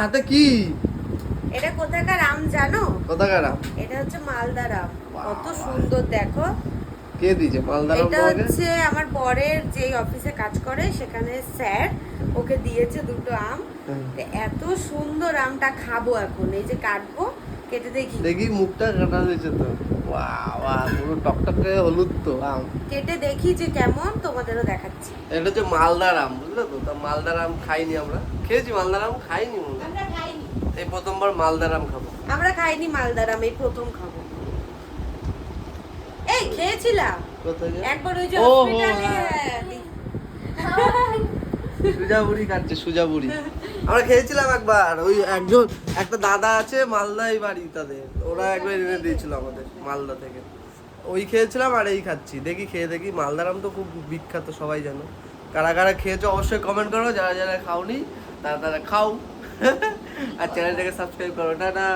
হাতে কি? এটা কোথাকার আম জানো? কোথাকার আম? এটা হচ্ছে মালদার আম। কত সুন্দর দেখো। কে দিয়েছে মালদার আম এটা তোমাকে? হচ্ছে আমার বরের যে অফিসে কাজ করে সেখানে স্যার ওকে দিয়েছে দুটো আম। তো এত সুন্দর আমটা খাবো এখন, এই যে কাটবো, কেটে দেখি। দেখি মুখটা কাটা হয়েছে তো। বাবা পুরো টকটকে হলুদ তো আম। কেটে দেখি যে কেমন, তোমাদেরও দেখাচ্ছি। এটা হচ্ছে মালদার আম, বুঝলে তো? তা মালদার আম খাইনি আমরা। খেয়েছি মালদার আম, খাইনি মনে হয়। আমরা খাইনি। এই প্রথমবার মালদার আম খাবো। আমরা খাইনি মালদার আম, এই প্রথম খাবো। এই খেয়েছিলাম কোথায় যে? একবার ওই যে ও, হসপিটালে। হ্যাঁ। সুজাবুড়ি খাচ্ছে, সুজাবুড়ি। আমরা খেয়েছিলাম একবার, ওই একজন একটা দাদা আছে মালদাই বাড়ি তাদের, ওরা একবার এনে দিয়েছিল আমাদের মালদা থেকে। ওই খেয়েছিলাম আর এই খাচ্ছি, দেখি খেয়ে দেখি। মালদার আম তো খুব বিখ্যাত, সবাই জানো। কারা কারা খেয়েছো অবশ্যই কমেন্ট করো, যারা যারা খাওনি তারা তারা খাও। আর চ্যানেলটাকে সাবস্ক্রাইব করো। টাটা।